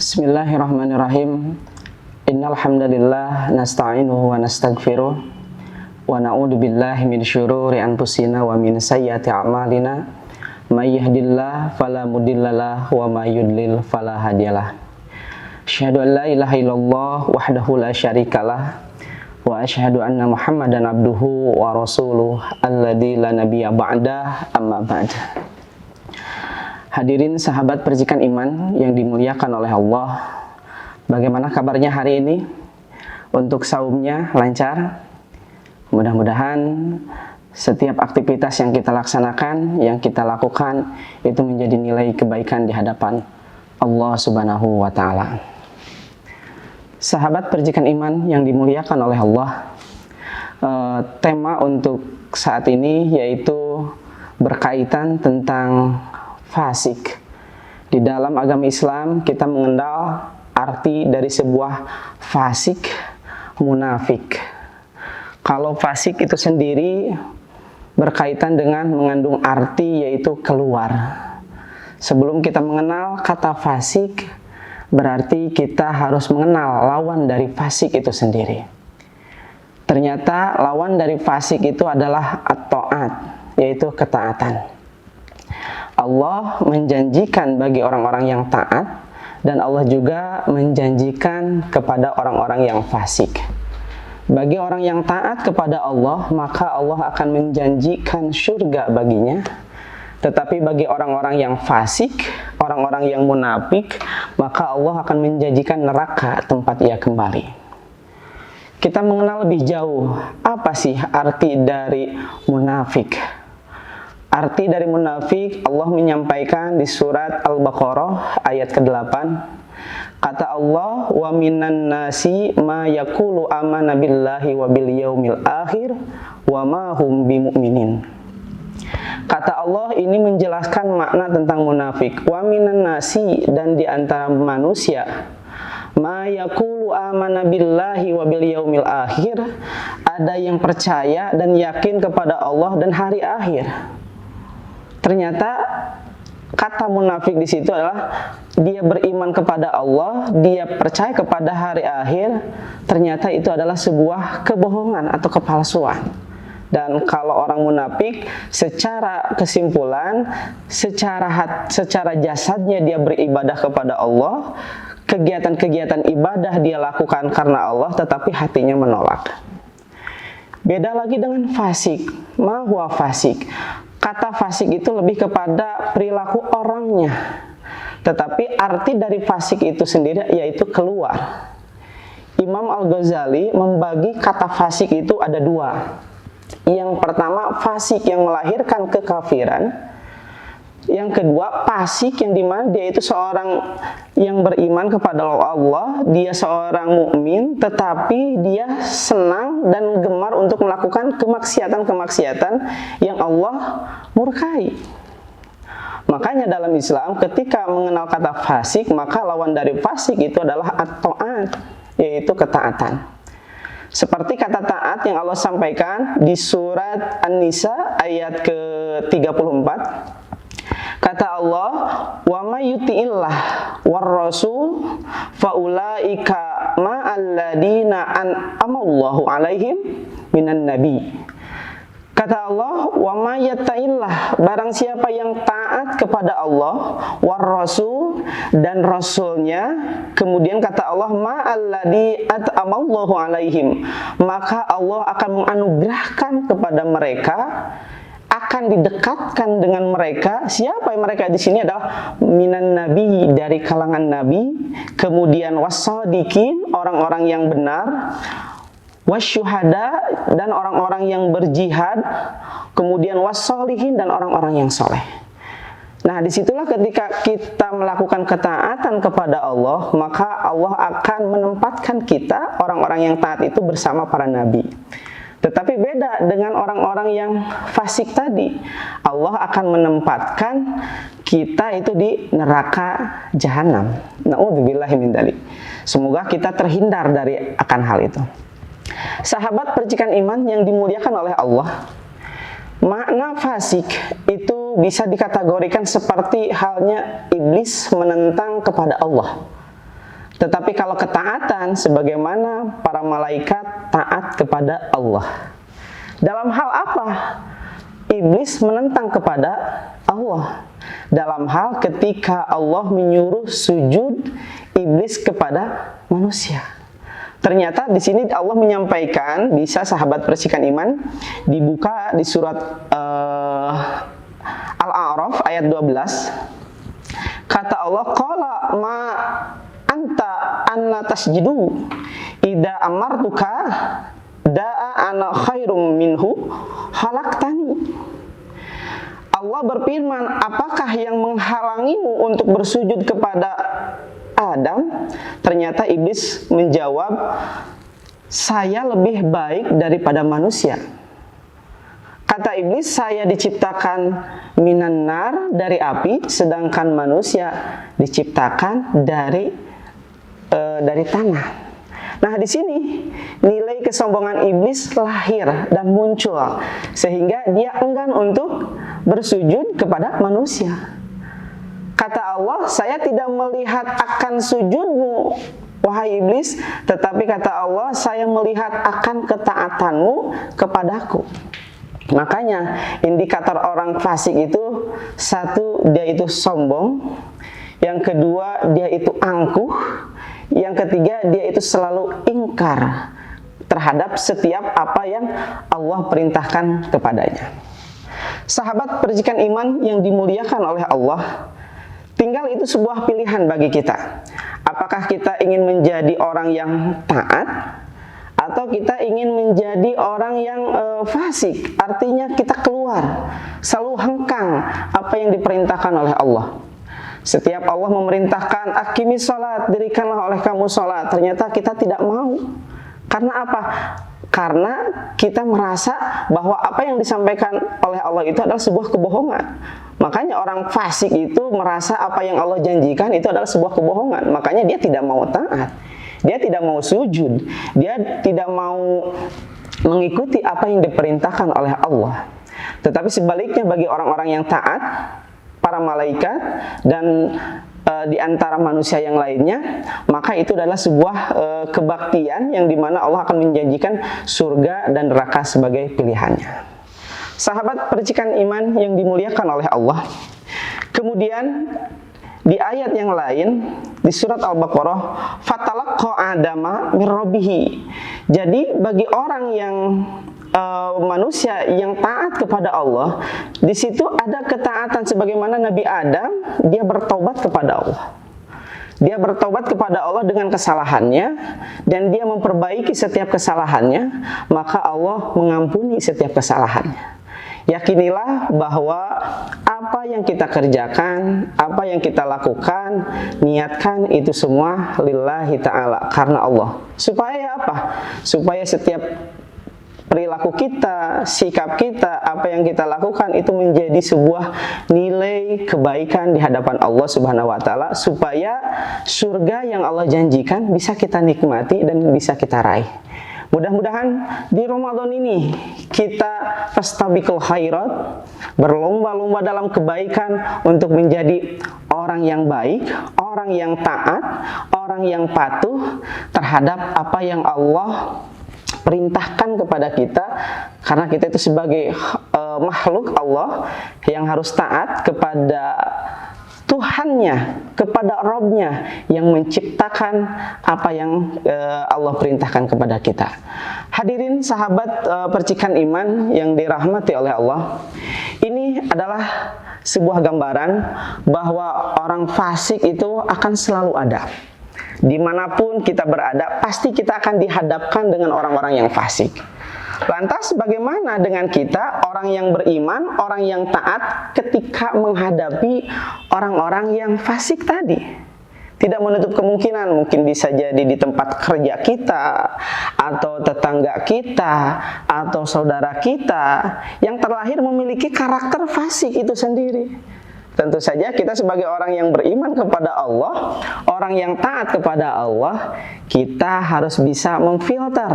Bismillahirrahmanirrahim. Innal hamdalillah nasta'inuhu wa nastaghfiruh wa na'udzu billahi min syururi anfusina wa min sayyiati a'malina. May yahdihillahu fala mudhillalah wa may yudlil fala hadiyalah. Asyhadu an la ilaha illallah wahdahu la syarikalah wa asyhadu anna Muhammadan abduhu wa rasuluh alladzi la nabiyya ba'dah, amma ba'd. Hadirin sahabat percikan iman yang dimuliakan oleh Allah, bagaimana kabarnya hari ini? Untuk saumnya lancar? Mudah-mudahan setiap aktivitas yang kita laksanakan, yang kita lakukan, itu menjadi nilai kebaikan di hadapan Allah Subhanahu wa Ta'ala. Sahabat percikan iman yang dimuliakan oleh Allah, tema untuk saat ini yaitu berkaitan tentang fasik. Di dalam agama Islam kita mengenal arti dari sebuah fasik, munafik. Kalau fasik itu sendiri berkaitan dengan mengandung arti yaitu keluar. Sebelum kita mengenal kata fasik, berarti kita harus mengenal lawan dari fasik itu sendiri. Ternyata lawan dari fasik itu adalah at-ta'at, yaitu ketaatan. Allah menjanjikan bagi orang-orang yang taat, dan Allah juga menjanjikan kepada orang-orang yang fasik. Bagi orang yang taat kepada Allah, maka Allah akan menjanjikan surga baginya. Tetapi bagi orang-orang yang fasik, orang-orang yang munafik, maka Allah akan menjanjikan neraka tempat ia kembali. Kita mengenal lebih jauh, apa sih arti dari munafik? Arti dari munafik Allah menyampaikan di surat Al-Baqarah ayat ke-8. Kata Allah, wa minan nasi ma yaqulu amanna billahi wa bil yaumil akhir wa ma hum bimu'minin. Kata Allah ini menjelaskan makna tentang munafik. Wa minan nasi, dan di antara manusia, ma yaqulu amanna billahi wa bil yaumil akhir, ada yang percaya dan yakin kepada Allah dan hari akhir. Ternyata kata munafik di situ adalah dia beriman kepada Allah, dia percaya kepada hari akhir, ternyata itu adalah sebuah kebohongan atau kepalsuan. Dan kalau orang munafik, secara kesimpulan, secara jasadnya dia beribadah kepada Allah, kegiatan-kegiatan ibadah dia lakukan karena Allah, tetapi hatinya menolak. Beda lagi dengan fasik. Ma huwa fasik? Kata fasik itu lebih kepada perilaku orangnya. Tetapi arti dari fasik itu sendiri yaitu keluar. Imam Al-Ghazali membagi kata fasik itu ada dua. Yang pertama fasik yang melahirkan kekafiran. Yang kedua fasik yang dimana dia itu seorang yang beriman kepada Allah, dia seorang mukmin, tetapi dia senang dan gemar untuk melakukan kemaksiatan-kemaksiatan yang Allah murkai. Makanya dalam Islam ketika mengenal kata fasik, maka lawan dari fasik itu adalah at-ta'at, yaitu ketaatan. Seperti kata taat yang Allah sampaikan di surat An-Nisa ayat ke-34. Kata Allah, wa may yuti'illah war rasul faulaika ma'alladina an'amallahu alaihim minan nabi. Kata Allah, wa may yata'illah, barang siapa yang taat kepada Allah, war rasul, dan rasulnya, kemudian kata Allah, ma'alladhi at'amallahu alaihim, maka Allah akan menganugerahkan kepada mereka, akan didekatkan dengan mereka. Siapa yang mereka di sini adalah minan nabi, dari kalangan nabi, kemudian wassadiqin, orang-orang yang benar, wasyuhada, dan orang-orang yang berjihad, kemudian wassolihin, dan orang-orang yang soleh. Nah, disitulah ketika kita melakukan ketaatan kepada Allah, maka Allah akan menempatkan kita, orang-orang yang taat itu, bersama para nabi. Tetapi beda dengan orang-orang yang fasik tadi. Allah akan menempatkan kita itu di neraka jahanam. Na'udzubillahi min dzalik. Semoga kita terhindar dari akan hal itu. Sahabat percikan iman yang dimuliakan oleh Allah, makna fasik itu bisa dikategorikan seperti halnya iblis menentang kepada Allah. Tetapi kalau ketaatan, sebagaimana para malaikat taat kepada Allah. Dalam hal apa? Iblis menentang kepada Allah. Dalam hal ketika Allah menyuruh sujud iblis kepada manusia. Ternyata di sini Allah menyampaikan, bisa sahabat percikan iman dibuka di surat Al-A'raf ayat 12. Kata Allah, qala ma anta anna tasjudu idza amartuka da'a ana khairum minhu khalaqtani. Allah berfirman, apakah yang menghalangimu untuk bersujud kepada Adam? Ternyata iblis menjawab, saya lebih baik daripada manusia. Kata iblis, saya diciptakan minan nar, dari api, sedangkan manusia diciptakan dari tanah. Nah, di sini nilai kesombongan iblis lahir dan muncul sehingga dia enggan untuk bersujud kepada manusia. Kata Allah, saya tidak melihat akan sujudmu, wahai iblis, tetapi kata Allah, saya melihat akan ketaatanmu kepadaku. Makanya indikator orang fasik itu, satu, dia itu sombong, yang kedua, dia itu angkuh, yang ketiga, dia itu selalu ingkar terhadap setiap apa yang Allah perintahkan kepadanya. Sahabat percikan iman yang dimuliakan oleh Allah, tinggal itu sebuah pilihan bagi kita. Apakah kita ingin menjadi orang yang taat, atau kita ingin menjadi orang yang fasik, artinya kita keluar, selalu hengkang apa yang diperintahkan oleh Allah. Setiap Allah memerintahkan aqimis salat, dirikanlah oleh kamu salat, ternyata kita tidak mau. Karena apa? Karena kita merasa bahwa apa yang disampaikan oleh Allah itu adalah sebuah kebohongan. Makanya orang fasik itu merasa apa yang Allah janjikan itu adalah sebuah kebohongan. Makanya dia tidak mau taat, dia tidak mau sujud, dia tidak mau mengikuti apa yang diperintahkan oleh Allah. Tetapi sebaliknya bagi orang-orang yang taat, para malaikat dan di antara manusia yang lainnya, maka itu adalah sebuah kebaktian yang dimana Allah akan menjanjikan surga dan neraka sebagai pilihannya. Sahabat percikan iman yang dimuliakan oleh Allah, kemudian di ayat yang lain di surat Al-Baqarah, fatalaqqa Adama mir rabbih. Jadi bagi orang yang manusia yang taat kepada Allah, di situ ada ketaatan sebagaimana Nabi Adam, dia bertobat kepada Allah. Dia bertobat kepada Allah dengan kesalahannya dan dia memperbaiki setiap kesalahannya, maka Allah mengampuni setiap kesalahannya. Yakinilah bahwa apa yang kita kerjakan, apa yang kita lakukan, niatkan itu semua lillahi ta'ala, karena Allah. Supaya apa? Supaya setiap perilaku kita, sikap kita, apa yang kita lakukan itu menjadi sebuah nilai kebaikan di hadapan Allah Subhanahu wa taala, supaya surga yang Allah janjikan bisa kita nikmati dan bisa kita raih. Mudah-mudahan di Ramadan ini kita fastabiqul khairat, berlomba-lomba dalam kebaikan untuk menjadi orang yang baik, orang yang taat, orang yang patuh terhadap apa yang Allah perintahkan kepada kita, karena kita itu sebagai makhluk Allah yang harus taat kepada Tuhannya, kepada Rabb-Nya yang menciptakan apa yang Allah perintahkan kepada kita. Hadirin sahabat percikan iman yang dirahmati oleh Allah, ini adalah sebuah gambaran bahwa orang fasik itu akan selalu ada. Dimanapun kita berada, pasti kita akan dihadapkan dengan orang-orang yang fasik. Lantas bagaimana dengan kita, orang yang beriman, orang yang taat, ketika menghadapi orang-orang yang fasik tadi? Tidak menutup kemungkinan, mungkin bisa jadi di tempat kerja kita, atau tetangga kita, atau saudara kita, yang terlahir memiliki karakter fasik itu sendiri. Tentu saja kita sebagai orang yang beriman kepada Allah, orang yang taat kepada Allah, kita harus bisa memfilter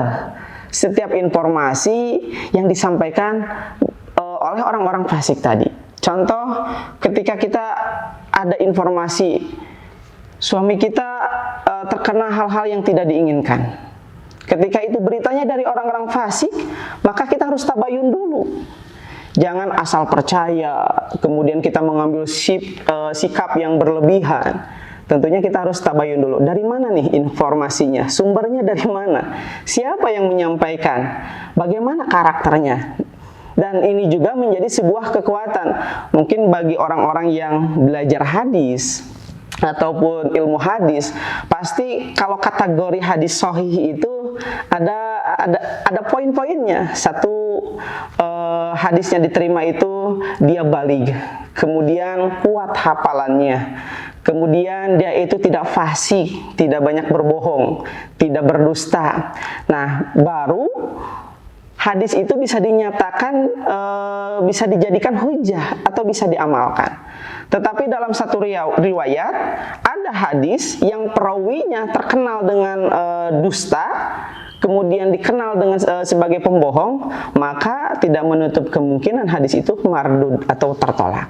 setiap informasi yang disampaikan oleh orang-orang fasik tadi. Contoh, ketika kita ada informasi suami kita terkena hal-hal yang tidak diinginkan. Ketika itu beritanya dari orang-orang fasik, maka kita harus tabayun dulu. Jangan asal percaya, kemudian kita mengambil sikap yang berlebihan. Tentunya kita harus tabayun dulu. Dari mana nih informasinya? Sumbernya dari mana? Siapa yang menyampaikan? Bagaimana karakternya? Dan ini juga menjadi sebuah kekuatan. Mungkin bagi orang-orang yang belajar hadis ataupun ilmu hadis, pasti kalau kategori hadis sahih itu ada poin-poinnya. Satu, hadisnya diterima itu dia baligh, kemudian kuat hafalannya, kemudian dia itu tidak fasik, tidak banyak berbohong, tidak berdusta. Nah, baru hadis itu bisa dinyatakan, bisa dijadikan hujah atau bisa diamalkan. Tetapi dalam satu riwayat ada hadis yang perawinya terkenal dengan dusta, kemudian dikenal dengan sebagai pembohong, maka tidak menutup kemungkinan hadis itu mardud atau tertolak.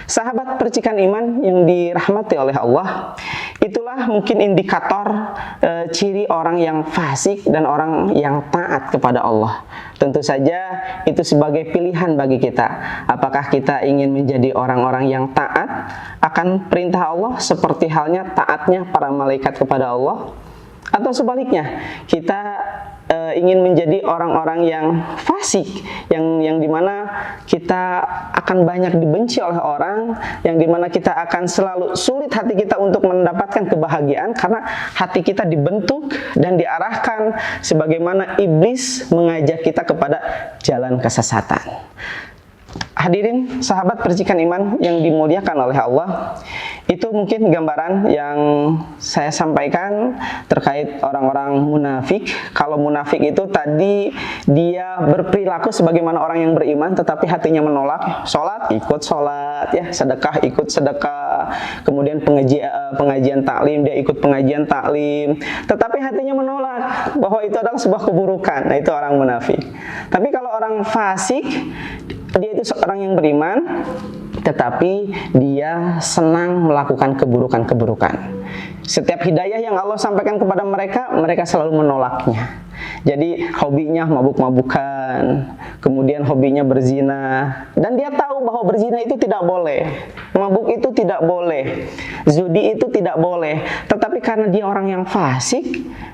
Sahabat percikan iman yang dirahmati oleh Allah, itulah mungkin indikator ciri orang yang fasik dan orang yang taat kepada Allah. Tentu saja itu sebagai pilihan bagi kita. Apakah kita ingin menjadi orang-orang yang taat akan perintah Allah seperti halnya taatnya para malaikat kepada Allah? Atau sebaliknya, kita ingin menjadi orang-orang yang fasik, yang dimana kita akan banyak dibenci oleh orang, yang dimana kita akan selalu sulit hati kita untuk mendapatkan kebahagiaan karena hati kita dibentuk dan diarahkan sebagaimana iblis mengajak kita kepada jalan kesesatan. Hadirin sahabat percikan iman yang dimuliakan oleh Allah, itu mungkin gambaran yang saya sampaikan terkait orang-orang munafik. Kalau munafik itu tadi dia berperilaku sebagaimana orang yang beriman tetapi hatinya menolak. Sholat ikut sholat, ya, sedekah ikut sedekah, kemudian pengajian taklim dia ikut pengajian taklim, tetapi hatinya menolak bahwa itu adalah sebuah keburukan. Nah, itu orang munafik. Tapi kalau orang fasik, dia itu seorang yang beriman, tetapi dia senang melakukan keburukan-keburukan. Setiap hidayah yang Allah sampaikan kepada mereka, mereka selalu menolaknya. Jadi hobinya mabuk-mabukan, kemudian hobinya berzina, dan dia tahu bahwa berzina itu tidak boleh, mabuk itu tidak boleh, judi itu tidak boleh. Tetapi karena dia orang yang fasik,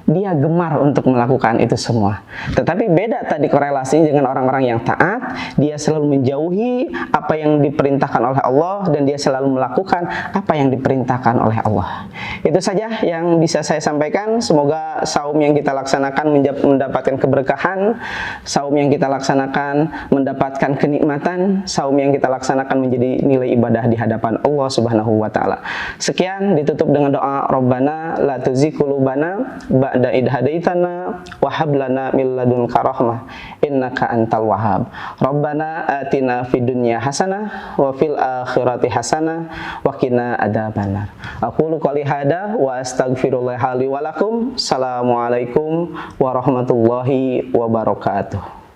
dia gemar untuk melakukan itu semua. Tetapi beda tadi korelasinya dengan orang-orang yang taat, dia selalu menjauhi apa yang diperintahkan oleh Allah dan dia selalu melakukan apa yang diperintahkan oleh Allah. Itu saja yang bisa saya sampaikan. Semoga saum yang kita laksanakan mendapatkan keberkahan, saum yang kita laksanakan mendapatkan kenikmatan, saum yang kita laksanakan menjadi nilai ibadah di hadapan Allah Subhanahu wa taala. Sekian, ditutup dengan doa Rabbana la tuzigh qulubana ba'da idh hadaitana wa hab lana min ladunka rahmah innaka antal wahhab. Rabbana atina fid dunya hasanah wa fil akhirati hasanah wa qina adzabannar. Aqulu qouli hada wa astaghfirullah li wa lakum. Assalamualaikum warahmatullahi wabarakatuh.